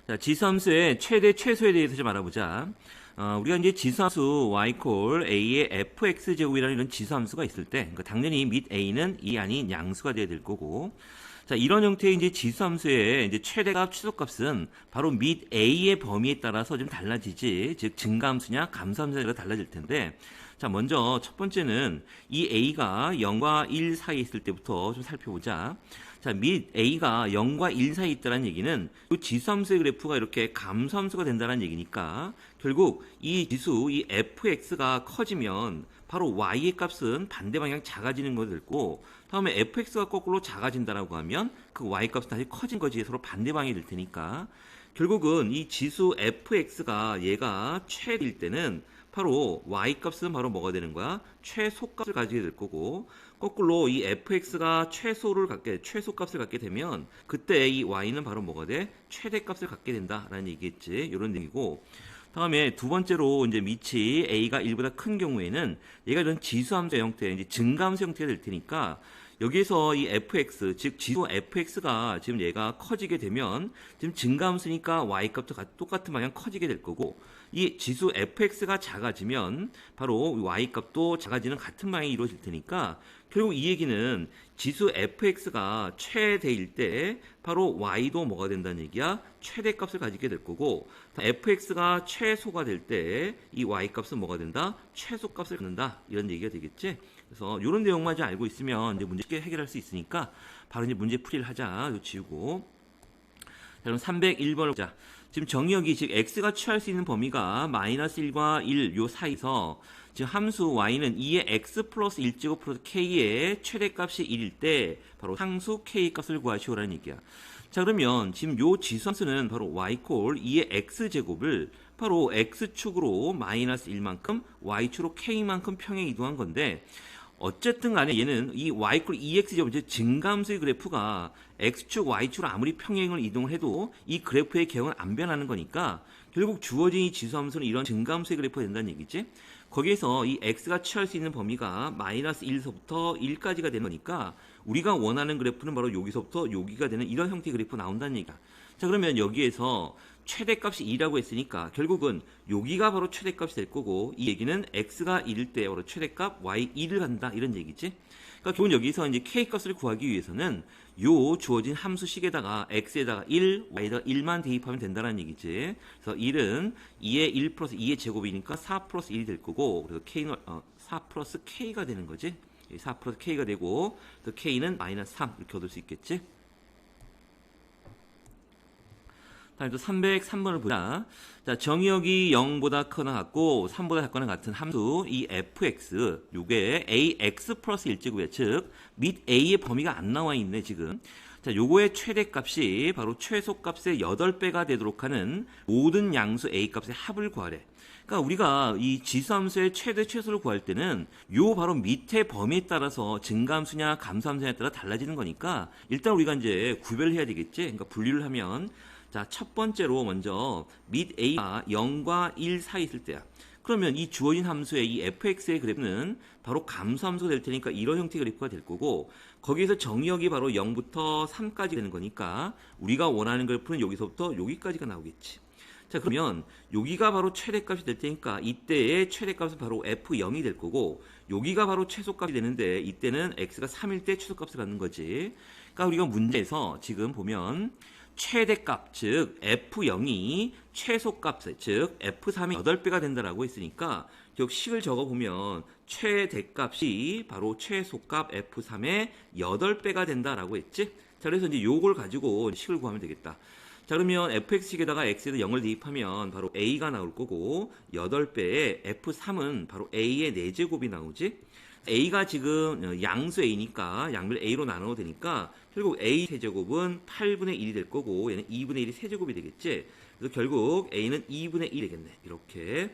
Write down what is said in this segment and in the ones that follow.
자, 지수함수의 최대 최소에 대해서 좀 알아보자. 우리가 이제 지수함수 y 콜 a의 fx 제곱이라는 이런 지수함수가 있을 때, 그러니까 당연히 및 a는 2이 아닌 양수가 돼야 될 거고, 자, 이런 형태의 이제 지수함수의 이제 최대값, 최소값은 바로 및 a의 범위에 따라서 좀 달라지지, 즉 증가함수냐, 감소함수냐가 달라질 텐데, 자, 먼저 첫 번째는 이 a가 0과 1 사이에 있을 때부터 좀 살펴보자. 자, 및 a가 0과 1 사이에 있다는 얘기는 이 지수함수의 그래프가 이렇게 감소함수가 된다는 얘기니까 결국 이 지수, 이 fx가 커지면 바로 y의 값은 반대 방향 작아지는 것이 될 거고, 다음에 fx가 거꾸로 작아진다라고 하면 그 y 값은 다시 커진 거지, 서로 반대 방향이 될 테니까 결국은 이 지수 fx가 얘가 최일 때는 바로 y값은 바로 뭐가 되는 거야? 최소값을 가지게 될 거고, 거꾸로 이 fx가 최소값을 갖게 되면 그때 이 y는 바로 뭐가 돼? 최대값을 갖게 된다라는 얘기겠지. 이런 얘기고, 다음에 두 번째로 이제 밑이 a가 1보다 큰 경우에는 얘가 이런 지수함수 형태, 이제 증가함수 형태가 될 테니까 여기에서 이 fx, 즉 지수 fx가 지금 얘가 커지게 되면 지금 증가함수니까 y값도 똑같은 방향 커지게 될 거고, 이 지수 fx가 작아지면 바로 y값도 작아지는 같은 방향이 이루어질 테니까 결국 이 얘기는 지수 fx가 최대일 때 바로 y도 뭐가 된다는 얘기야? 최대값을 가지게 될 거고, fx가 최소가 될 때 이 y값은 뭐가 된다? 최소값을 갖는다, 이런 얘기가 되겠지. 그래서 이런 내용만 좀 알고 있으면 이제 문제 쉽게 해결할 수 있으니까 바로 이제 문제 풀이를 하자. 이거 지우고. 자, 그럼 301번을 보자. 지금 정의역이 즉 x가 취할 수 있는 범위가 마이너스 1과 1 요 사이에서 지금 함수 y는 2의 x 플러스 1제곱 플러스 k의 최대값이 1일 때 바로 상수 k 값을 구하시오라는 얘기야. 자, 그러면 지금 요 지수함수는 바로 y 콜 2의 x제곱을 바로 x축으로 마이너스 1만큼 y축으로 k만큼 평행 이동한 건데, 어쨌든 간에 얘는 이 y 콜 2x제곱, 즉 증가함수의 그래프가 x축, y축으로 아무리 평행을 이동을 해도 이 그래프의 개형은 안 변하는 거니까 결국 주어진 이 지수함수는 이런 증가함수의 그래프가 된다는 얘기지. 거기에서 이 x가 취할 수 있는 범위가 마이너스 1서부터 1까지가 되는 거니까 우리가 원하는 그래프는 바로 여기서부터 여기가 되는 이런 형태의 그래프가 나온다는 얘기야. 자, 그러면 여기에서 최대값이 2라고 했으니까 결국은 여기가 바로 최대값이 될 거고, 이 얘기는 x가 1일 때 바로 최대값 y 2를 한다, 이런 얘기지. 그러니까 결국 여기서 이제 k값을 구하기 위해서는 요 주어진 함수식에다가 x에다가 1, y에다가 1만 대입하면 된다는 얘기지. 그래서 1은 2의 1 플러스 2의 제곱이니까 4 플러스 1이 될 거고, 그래서 k는 4 플러스 k가 되는 거지. 4 플러스 k가 되고, 그래서 k는 마이너스 3 이렇게 얻을 수 있겠지. 다음에 또 303번을 보자. 자, 정의역이 0보다 크거나 같고 3보다 작거나 같은 함수 이 fx, 요게 ax 플러스 1제곱이야. 즉 및 a의 범위가 안 나와 있네 지금. 자, 요거의 최대값이 바로 최소값의 8배가 되도록 하는 모든 양수 a값의 합을 구하래. 그러니까 우리가 이 지수함수의 최대 최소를 구할 때는 요 바로 밑에 범위에 따라서 증가함수냐 감소함수냐에 따라 달라지는 거니까 일단 우리가 이제 구별해야 되겠지. 그러니까 분류를 하면, 자, 첫 번째로 먼저 및 a가 0과 1 사이 있을 때야. 그러면 이 주어진 함수의 이 fx의 그래프는 바로 감소함수가 될 테니까 이런 형태의 그래프가 될 거고, 거기에서 정의역이 바로 0부터 3까지 되는 거니까 우리가 원하는 그래프는 여기서부터 여기까지가 나오겠지. 자, 그러면 여기가 바로 최대값이 될 테니까 이때의 최대값은 바로 f0이 될 거고, 여기가 바로 최소값이 되는데 이때는 x가 3일 때 최소값을 갖는 거지. 그러니까 우리가 문제에서 지금 보면 최대값, 즉 f0이 최소값, 즉 f3의 8배가 된다라고 했으니까 즉 식을 적어보면 최대값이 바로 최소값 f3의 8배가 된다라고 했지. 자, 그래서 이제 요걸 가지고 식을 구하면 되겠다. 자, 그러면 fx식에다가 x에다 0을 대입하면 바로 a가 나올 거고, 8배에 f3은 바로 a의 4제곱이 나오지. a가 지금 양수 a니까 양을 a로 나눠도 되니까 결국 a 세제곱은 8분의 1이 될 거고, 얘는 2분의 1이 세제곱이 되겠지. 그래서 결국 a는 2분의 1이 되겠네. 이렇게.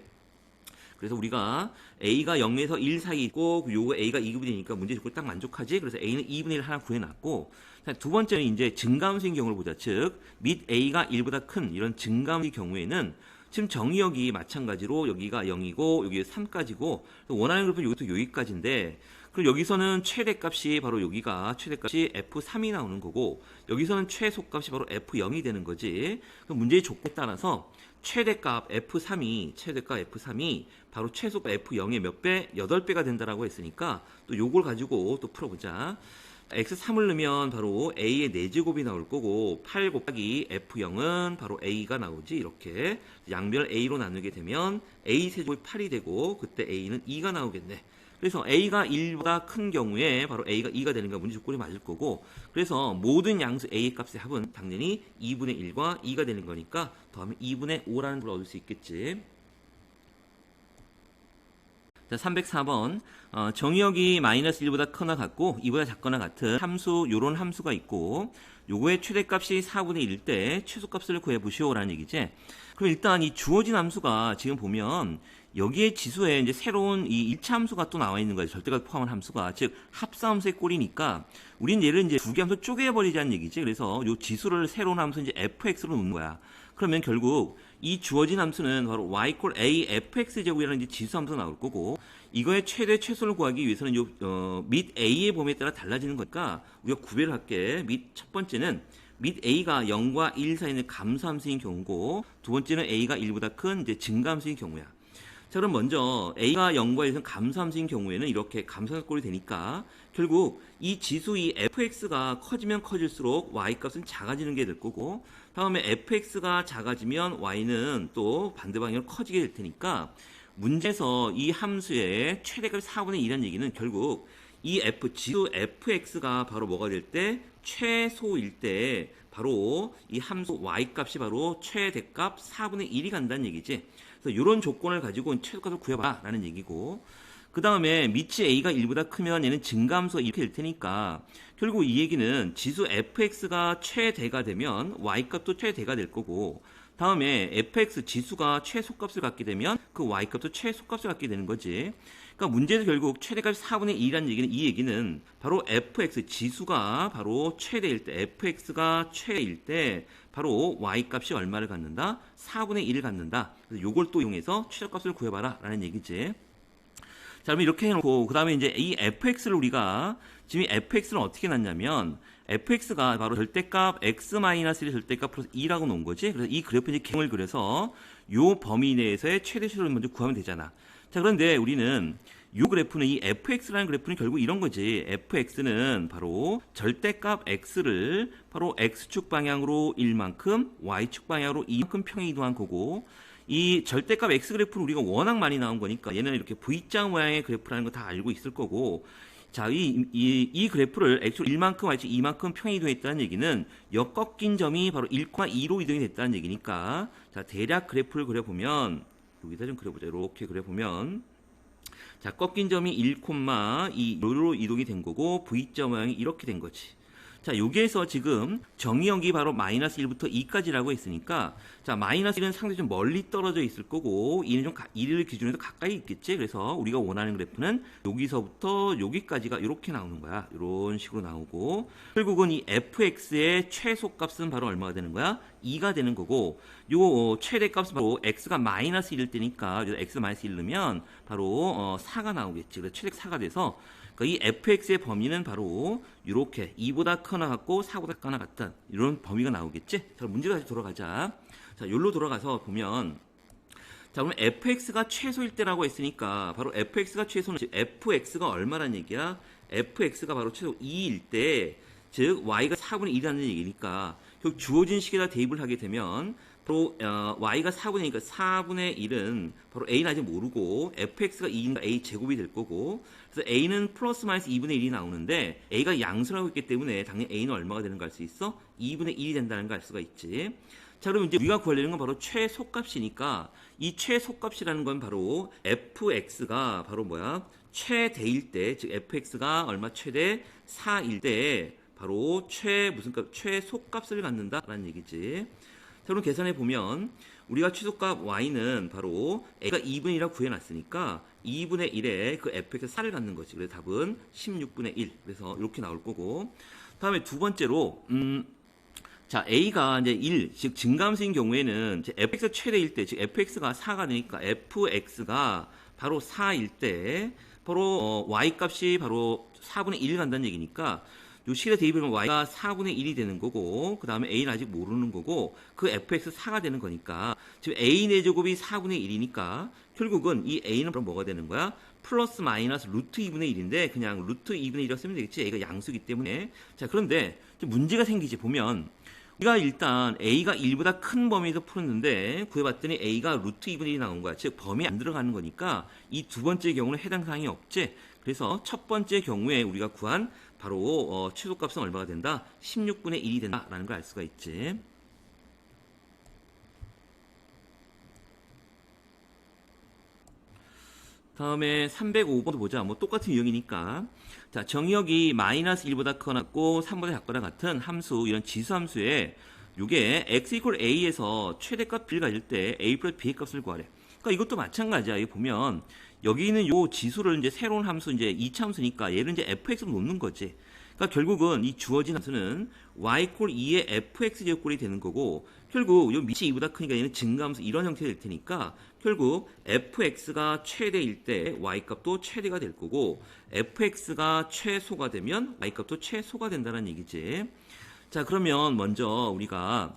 그래서 우리가 a가 0에서 1 사이 있고 요거 a가 2급이 되니까 문제 조건이 딱 만족하지. 그래서 a는 2분의 1 하나 구해놨고, 두 번째는 이제 증가함수인 경우를 보자. 즉 및 a가 1보다 큰 이런 증가함의 경우에는 지금 정의역이 마찬가지로 여기가 0이고 여기가 3까지고 원하는 그래프는 여기부터 여기까지인데, 그럼 여기서는 최대값이 바로 여기가 최대값이 F3이 나오는 거고 여기서는 최소값이 바로 F0이 되는 거지. 그럼 문제의 조건에 따라서 최대값 F3이 바로 최소값 F0의 몇 배? 8배가 된다라고 했으니까 또 요걸 가지고 또 풀어보자. X3을 넣으면 바로 A의 4제곱이 나올 거고 8 곱하기 F0은 바로 A가 나오지. 이렇게 양변을 A로 나누게 되면 A 세제곱이 8이 되고 그때 A는 2가 나오겠네. 그래서 A가 1보다 큰 경우에 바로 A가 2가 되는 게 문제 조건이 맞을 거고 그래서 모든 양수 A의 값의 합은 당연히 2분의 1과 2가 되는 거니까 더하면 2분의 5라는 걸 얻을 수 있겠지. 자, 304번 정의역이 마이너스 1보다 크거나 같고 2보다 작거나 같은 함수 요런 함수가 있고 요거의 최대값이 4분의 1일 때 최소값을 구해보시오라는 얘기지. 그럼 일단 이 주어진 함수가 지금 보면 여기에 지수에 이제 새로운 이 1차 함수가 또 나와 있는 거예요. 절대값 포함한 함수가. 즉 합사함수의 꼴이니까 우린 얘를 이제 두 개 함수 쪼개버리자는 얘기지. 그래서 요 지수를 새로운 함수 이제 fx로 놓는 거야. 그러면 결국 이 주어진 함수는 바로 y 꼴 a fx 제곱이라는 이제 지수 함수가 나올 거고 이거의 최대 최소를 구하기 위해서는 요 및 a의 범위에 따라 달라지는 거니까 우리가 구별을 할게. 및 첫 번째는 및 a가 0과 1 사이에 있는 감소함수인 경우고 두 번째는 a가 1보다 큰 이제 증가함수인 경우야. 자, 그럼 먼저 a가 0과 1은 감소함수인 경우에는 이렇게 감소할 꼴이 되니까 결국 이 지수 이 fx가 커지면 커질수록 y값은 작아지는 게 될 거고 다음에 fx가 작아지면 y는 또 반대 방향으로 커지게 될 테니까 문제에서 이 함수의 최대값이 4분의 2라는 얘기는 결국 이 지수 fx가 바로 뭐가 될 때 최소일 때 바로 이 함수 y값이 바로 최대값 4분의 1이 간다는 얘기지. 그래서 이런 조건을 가지고 최소값을 구해봐 라는 얘기고 그 다음에 밑이 a가 1보다 크면 얘는 증가함수가 이렇게 될 테니까 결국 이 얘기는 지수 fx가 최대가 되면 y값도 최대가 될 거고 다음에 fx 지수가 최소값을 갖게 되면 그 y값도 최소값을 갖게 되는 거지. 그러니까 문제에서 결국 최대값이 4분의 2라는 얘기는 이 얘기는 바로 fx 지수가 바로 최대일 때 fx가 최대일 때 바로 y값이 얼마를 갖는다? 4분의 1을 갖는다. 그래서 요걸 또 이용해서 최저값을 구해봐라 라는 얘기지. 자, 그러면 이렇게 해놓고 그 다음에 이제 이 fx를 우리가 지금 이 fx는 어떻게 났냐면 fx가 바로 절대값 x-1의 절대값 플러스 2라고 놓은 거지. 그래서 이 그래프의 갱을 그려서 요 범위 내에서의 최대 최소를 먼저 구하면 되잖아. 자, 그런데 우리는 요 그래프는 이 fx라는 그래프는 결국 이런 거지. fx는 바로 절대값 x를 바로 x축 방향으로 1만큼 y축 방향으로 2만큼 평행 이동한 거고 이 절대값 x 그래프는 우리가 워낙 많이 나온 거니까 얘는 이렇게 V자 모양의 그래프라는 거 다 알고 있을 거고 자, 이 그래프를 x로 1만큼 y축 2만큼 평행 이동했다는 얘기는 역 꺾인 점이 바로 1,2로 이동이 됐다는 얘기니까 자, 대략 그래프를 그려보면 여기다 좀 그려보자. 이렇게 그려보면 자, 꺾인 점이 1,2로 이동이 된 거고 V자 모양이 이렇게 된 거지. 자, 여기에서 지금 정의역이 바로 마이너스 1부터 2까지라고 했으니까 자, 마이너스 1은 상당히 좀 멀리 떨어져 있을 거고 2는 좀 1을 기준으로 가까이 있겠지. 그래서 우리가 원하는 그래프는 여기서부터 여기까지가 이렇게 나오는 거야. 이런 식으로 나오고 결국은 이 fx의 최소값은 바로 얼마가 되는 거야? 2가 되는 거고 요 최대값은 바로 x가 마이너스 1일 때니까 x 마이너스 1 넣으면 바로 4가 나오겠지. 그래서 최대 4가 돼서 이 fx의 범위는 바로 이렇게 2보다 크거나 같고 4보다 작거나 같다. 이런 범위가 나오겠지? 자, 문제로 다시 돌아가자. 자, 여기로 돌아가서 보면 자, 그러면 fx가 최소일 때라고 했으니까 바로 fx가 최소는 즉 fx가 얼마란 얘기야? fx가 바로 최소 2일 때 즉 y가 4분의 1이라는 얘기니까 결국 주어진 식에다 대입을 하게 되면 바로 y가 4분의 1이니까 4분의 1은 바로 a는 아직 모르고 fx가 2니까 a 제곱이 될 거고 그래서 a는 플러스 마이너스 2분의 1이 나오는데 a가 양수라고 했기 때문에 당연히 a는 얼마가 되는 거 알 수 있어? 2분의 1이 된다는 거 알 수가 있지. 자, 그럼 이제 우리가 구하려는 건 바로 최소값이니까 이 최소값이라는 건 바로 fx가 바로 뭐야? 최대일 때, 즉 fx가 얼마 최대 4일 때 바로 무슨 값? 최소값을 갖는다라는 얘기지. 자, 그럼 계산해 보면 우리가 최소값 y는 바로 a가 2분의 1이라고 구해놨으니까 2분의 1에 그 fx의 4를 갖는 거지. 그래서 답은 16분의 1. 그래서 이렇게 나올 거고. 다음에 두 번째로 자, a가 이제 1, 즉 증가함수인 경우에는 이제 fx가 최대일 때, 즉 fx가 4가 되니까 fx가 바로 4일 때 바로 y 값이 바로 4분의 1 간다는 얘기니까 요 식에다 대입하면 y가 4분의 1이 되는 거고 그 다음에 a는 아직 모르는 거고 그 fx 4가 되는 거니까 지금 a 4제곱이 4분의 1이니까 결국은 이 a는 그럼 뭐가 되는 거야? 플러스 마이너스 루트 2분의 1인데 그냥 루트 2분의 1이라고 쓰면 되겠지. a가 양수기 때문에. 자, 그런데 좀 문제가 생기지. 보면 우리가 일단 a가 1보다 큰 범위에서 풀었는데 구해봤더니 a가 루트 2분의 1이 나온 거야. 즉 범위 안 들어가는 거니까 이 두 번째 경우는 해당 사항이 없지. 그래서 첫 번째 경우에 우리가 구한 바로 최소값은 얼마가 된다? 16분의 1이 된다라는 걸 알 수가 있지. 다음에 305번도 보자. 뭐 똑같은 유형이니까. 자, 정의역이 마이너스 1보다 크거나 같고 3보다 작거나 같은 함수, 이런 지수함수에 요게 x 이퀄 a에서 최대값 b를 가질 때 a 플러스 b의 값을 구하래. 그러니까 이것도 마찬가지야. 여기 보면 여기 있는 요 지수를 이제 새로운 함수, 이제 2차 함수니까 얘를 이제 fx로 놓는 거지. 그러니까 결국은 이 주어진 함수는 y 콜 2의 fx 제곱꼴이 되는 거고, 결국 요 밑이 2보다 크니까 얘는 증가함수 이런 형태가 될 테니까 결국 fx가 최대일 때 y 값도 최대가 될 거고 fx가 최소가 되면 y 값도 최소가 된다는 얘기지. 자, 그러면 먼저 우리가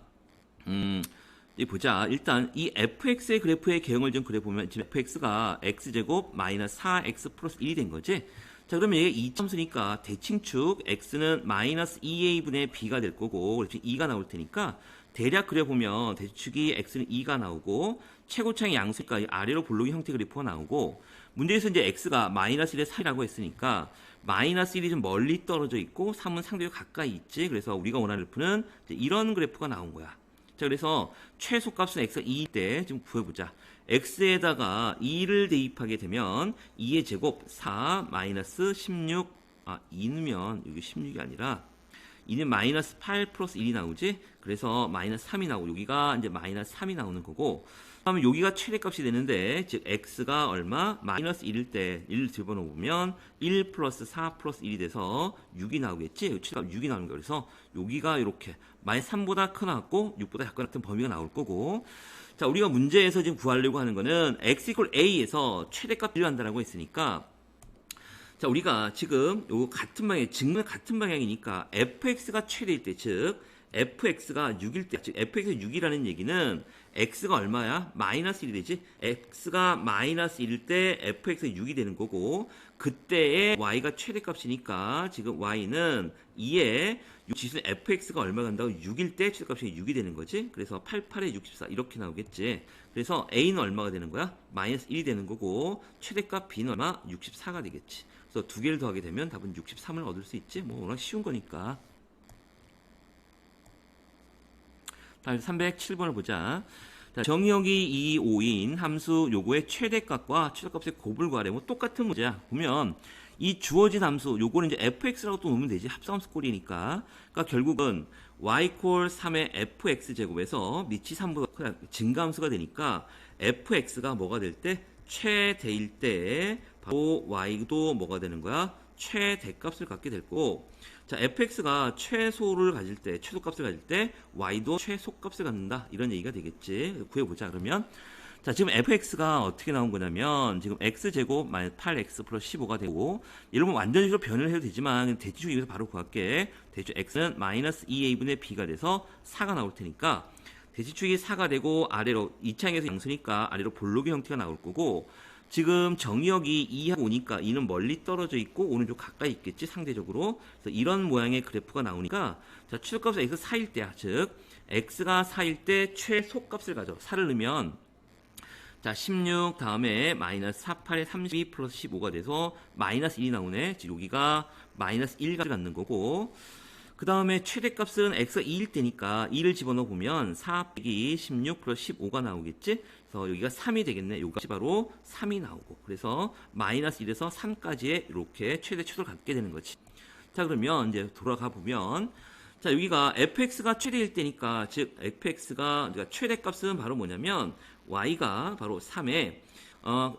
보자. 일단 이 fx의 그래프의 개형을 좀 그려보면 지금 fx가 x제곱 마이너스 4x 플러스 1이 된 거지. 자, 그러면 얘가 2참수니까 대칭축 x는 마이너스 2a분의 b가 될 거고 그렇지 2가 나올 테니까 대략 그려보면 대칭축이 x는 2가 나오고 최고창이 양수니까 아래로 볼록이 형태 그래프가 나오고 문제에서 이제 x가 마이너스 1의 4라고 했으니까 마이너스 1이 좀 멀리 떨어져 있고 3은 상대적으로 가까이 있지. 그래서 우리가 원하는 그래프는 이런 그래프가 나온 거야. 자, 그래서 최소값은 x가 2일 때 좀 구해보자. x에다가 2를 대입하게 되면 2의 제곱 4 마이너스 16, 2면 여기 16이 아니라 2는 마이너스 8 플러스 1이 나오지. 그래서 마이너스 3이 나오고 여기가 이제 마이너스 3이 나오는 거고, 그러면 여기가 최대값이 되는데 즉 x가 얼마? 마이너스 1일 때 1을 집어넣으면 1 플러스 4 플러스 1이 돼서 6이 나오겠지. 최대값 6이 나오는 거예요. 그래서 여기가 이렇게 마이너스 3보다 크나 같고 6보다 작거나 같은 범위가 나올 거고, 자, 우리가 문제에서 지금 구하려고 하는 거는 x 이퀄 a에서 최대값 필요한다라고 했으니까, 자, 우리가 지금 요 같은 방향, 증명 같은 방향이니까 fx가 최대일 때, 즉 fx가 6일 때, 즉 fx가 6이라는 얘기는 x가 얼마야? 마이너스 1이 되지. x가 마이너스 1일 때 fx가 6이 되는 거고, 그때의 y가 최대값이니까 지금 y는 2에 지수 fx가 얼마 간다고 6일 때 최대값이 6이 되는 거지. 그래서 88에 64 이렇게 나오겠지. 그래서 a는 얼마가 되는 거야? 마이너스 1이 되는 거고 최대값 b는 얼마? 64가 되겠지. 그래서 두 개를 더하게 되면 답은 63을 얻을 수 있지. 뭐 워낙 쉬운 거니까. 다음 307번을 보자. 자, 정의역이 2, 5인 함수 요거의 최대값과 최소값의 곱을 구하래. 뭐 똑같은 문제야. 보면 이 주어진 함수 요거는 이제 fx라고 또 놓으면 되지. 합성함수 꼴이니까. 그러니까 결국은 y 콜 3의 fx 제곱에서 밑이 3보다 증가함수가 되니까 fx가 뭐가 될 때? 최대일 때 바로 y도 뭐가 되는 거야? 최대값을 갖게 될 거고, 자, fx가 최소를 가질 때, 최소값을 가질 때 y도 최소값을 갖는다, 이런 얘기가 되겠지. 구해보자. 그러면 자, 지금 fx가 어떻게 나온 거냐면 지금 x제곱 마이너스 8x 플러스 15가 되고, 여러분 완전식으로 변을 해도 되지만 대칭축 여기서 바로 구할게. 대칭축 x는 마이너스 2a분의 b가 돼서 4가 나올 테니까 대칭축이 4가 되고 아래로 2차항에서 양수니까 아래로 볼록의 형태가 나올 거고, 지금 정의역이 2하고 오니까 2는 멀리 떨어져 있고 5는 좀 가까이 있겠지, 상대적으로. 그래서 이런 모양의 그래프가 나오니까, 자, 최소값은 x 4일 때야. 즉 x가 4일 때 최소값을 가져. 4를 넣으면 자, 16 다음에 마이너스 4, 8에 32 플러스 15가 돼서 마이너스 1이 나오네. 즉 여기가 마이너스 1값을 갖는 거고, 그 다음에 최대값은 x가 2일 때니까 2를 집어넣어 보면 4 빼기 16 플러스 15가 나오겠지. 그래서 여기가 3이 되겠네. 여기가 바로 3이 나오고, 그래서 마이너스 1에서 3까지의 이렇게 최소를 갖게 되는 거지. 자, 그러면 이제 돌아가 보면, 자, 여기가 fx가 최대일 때니까, 즉 fx가 그러니까 최대값은 바로 뭐냐면 y가 바로 3에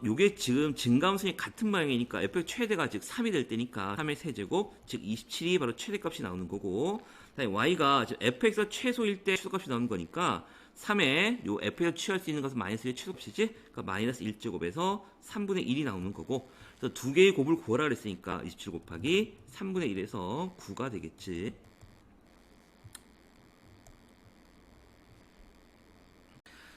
요게 지금 증가함수이 같은 방향이니까 fx 최대가 즉 3이 될 때니까 3의 세제곱 즉 27이 바로 최대값이 나오는 거고, 다음에 y가 fx가 최소일 때 최소값이 나오는 거니까 3에 요 f에서 취할 수 있는 것은 마이너스 1의 최소값이지. 그러니까 마이너스 1제곱에서 3분의 1이 나오는 거고. 그래서 두 개의 곱을 구하라 그랬으니까 27 곱하기 3분의 1에서 9가 되겠지.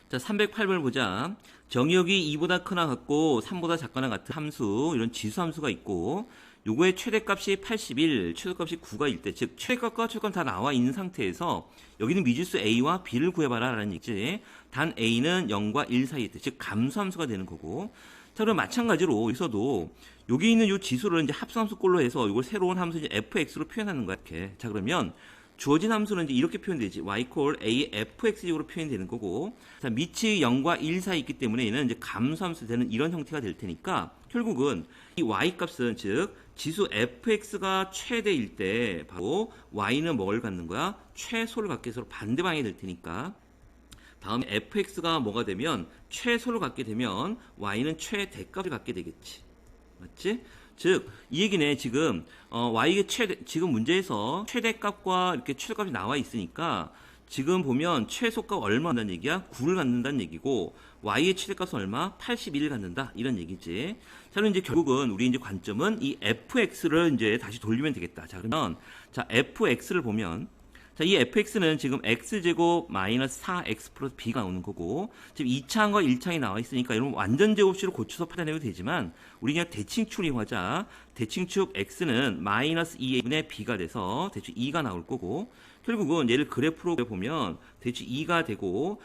자, 308번을 보자. 정의역이 2보다 크나 같고 3보다 작거나 같은 함수, 이런 지수함수가 있고, 요거의 최대값이 81, 최소값이 9가 일 때, 즉 최대값과 최소값 다 나와 있는 상태에서 여기는 미지수 a와 b를 구해봐라 라는 얘기지. 단 a는 0과 1 사이일 때, 즉 감수함수가 되는 거고. 자, 그럼 마찬가지로 여기서도 여기 있는 요 지수를 이제 합수함수 꼴로 해서 이걸 새로운 함수 이제 fx로 표현하는 거야. 이렇게. 자, 그러면 주어진 함수는 이제 이렇게 표현되지. y 콜 a의 fx식으로 표현이 되는 거고, 자, 밑이 0과 1 사이 있기 때문에 얘는 이제 감수함수 되는 이런 형태가 될 테니까, 결국은 이 y 값은, 즉 지수 fx가 최대일 때 바로 y는 뭘 갖는 거야? 최소를 갖게 해서 반대 방향이 될 테니까, 다음에 fx가 뭐가 되면 최소를 갖게 되면 y는 최대값을 갖게 되겠지. 맞지? 즉, 이 얘기네. 지금, y의 지금 문제에서 최대값과 이렇게 최소값이 나와 있으니까, 지금 보면 최소값 얼마 갖는다는 얘기야? 9를 갖는다는 얘기고, y의 최대값은 얼마? 81을 갖는다. 이런 얘기지. 자, 그럼 이제 결국은 우리 이제 관점은 이 fx를 이제 다시 돌리면 되겠다. 자, 그러면, 자, fx를 보면, 자, 이 fx는 지금 x제곱 마이너스 4x 플러스 b가 나오는 거고, 지금 2차항과 1차항이 나와 있으니까 여러분 완전 제곱식으로 고쳐서 판단해도 되지만, 우리 그냥 대칭축을 이용하자. 대칭축 x는 마이너스 2a분의 b가 돼서 대충 2가 나올 거고, 결국은 얘를 그래프로 보면 대충 2가 되고,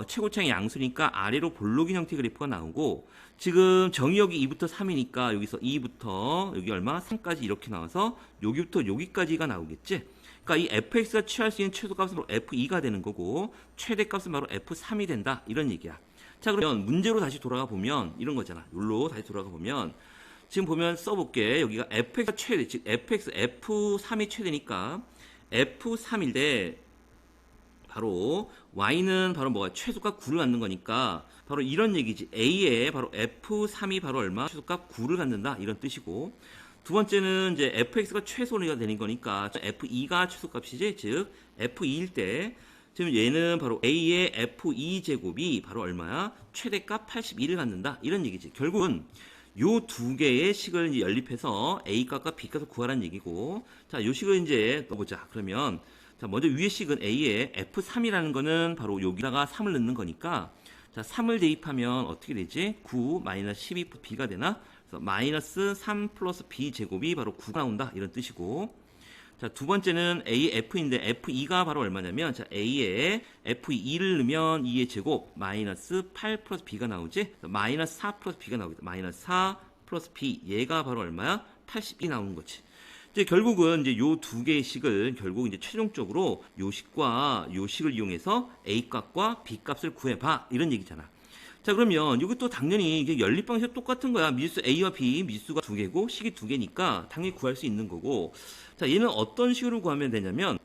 최고차항이 양수니까 아래로 볼록인 형태의 그래프가 나오고, 지금 정의역이 2부터 3이니까 여기서 2부터 여기 얼마? 3까지 이렇게 나와서 여기부터 여기까지가 나오겠지? 그러니까 이 fx가 취할 수 있는 최소값은 바로 f2가 되는 거고, 최대값은 바로 f3이 된다. 이런 얘기야. 자, 그러면 문제로 다시 돌아가 보면 이런 거잖아. 여기로 다시 돌아가 보면 지금 보면 써볼게. 여기가 fx가 최대, 즉 f3이 최대니까 f3일 때 바로 y는 바로 뭐가 최소값 9를 갖는 거니까 바로 이런 얘기지. a에 바로 f3이 바로 얼마? 최소값 9를 갖는다. 이런 뜻이고, 두 번째는 이제 fx가 최소가 되는 거니까 f2가 최소값이지. 즉 f2일 때 지금 얘는 바로 a의 f2 제곱이 바로 얼마야? 최대값 81을 갖는다. 이런 얘기지. 결국은 요 두 개의 식을 이제 연립해서 a 값과 b 값을 구하라는 얘기고, 자, 요 식을 이제 넣어보자. 그러면 자, 먼저 위의 식은 a의 f3이라는 거는 바로 여기다가 3을 넣는 거니까, 자, 3을 대입하면 어떻게 되지? 9 마이너스 12 b가 되나? 마이너스 3 플러스 b 제곱이 바로 9가 나온다. 이런 뜻이고, 자, 두 번째는 a f인데 f2가 바로 얼마냐면, 자, a에 f2를 넣으면 2의 제곱 마이너스 8 플러스 b가 나오지. 마이너스 4 플러스 b가 나오겠다. 마이너스 4 플러스 b, 얘가 바로 얼마야? 80이 나오는 거지. 이제 결국은 이제 요 두 개의 식을 결국 이제 최종적으로 요 식과 요 식을 이용해서 a 값과 b 값을 구해봐. 이런 얘기잖아. 자, 그러면 이거 또 당연히 이게 연립 방식 똑같은 거야. 미지수 a와 b, 미지수가 두 개고 식이 두 개니까 당연히 구할 수 있는 거고. 자, 얘는 어떤 식으로 구하면 되냐면,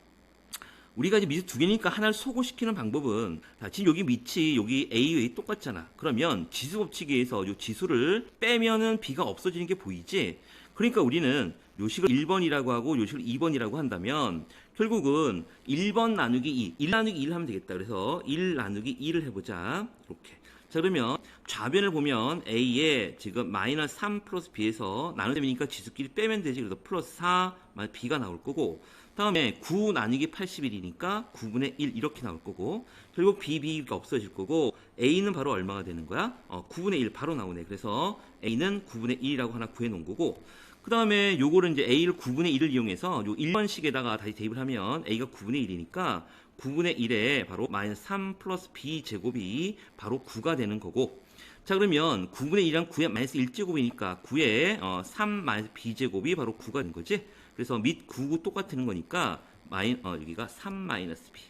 우리가 이제 미지수 두 개니까 하나를 소거시키는 방법은, 자, 지금 여기 밑이 여기 a와 a 똑같잖아. 그러면 지수 법칙에 의해서 이 지수를 빼면은 b가 없어지는 게 보이지. 그러니까 우리는 요 식을 1번이라고 하고 요 식을 2번이라고 한다면 결국은 1번 나누기 2, 1 나누기 1 하면 되겠다. 그래서 1 나누기 2를 해보자. 이렇게. 자, 그러면 좌변을 보면 a에 지금 마이너스 3 플러스 b에서 나누면이니까 지수끼리 빼면 되지. 그래서 플러스 4 b가 나올 거고, 다음에 9 나누기 81이니까 9분의 1 이렇게 나올 거고, 결국 b가 없어질 거고, a는 바로 얼마가 되는 거야? 9분의 1 바로 나오네. 그래서 a는 9분의 1이라고 하나 구해 놓은 거고, 그 다음에 요거를 이제 a를 9분의 1을 이용해서 요 1번식에다가 다시 대입을 하면 a가 9분의 1이니까 9분의 1에 바로 마이너스 3 플러스 b 제곱이 바로 9가 되는 거고, 자, 그러면 9분의 1이랑 9의 마이너스 1제곱이니까 9의 3 마이너스 b 제곱이 바로 9가 된 거지. 그래서 밑 9 똑같은 거니까 여기가 3 마이너스 b,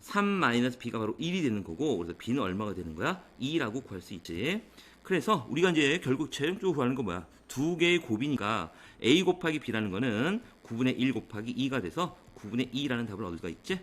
3 마이너스 b가 바로 1이 되는 거고, 그래서 b는 얼마가 되는 거야? 2라고 구할 수 있지. 그래서 우리가 이제 결국 최종적으로 구하는 건 뭐야? 두 개의 곱이니까 a 곱하기 b라는 거는 9분의 1 곱하기 2가 돼서 9분의 2라는 답을 얻을 수가 있지.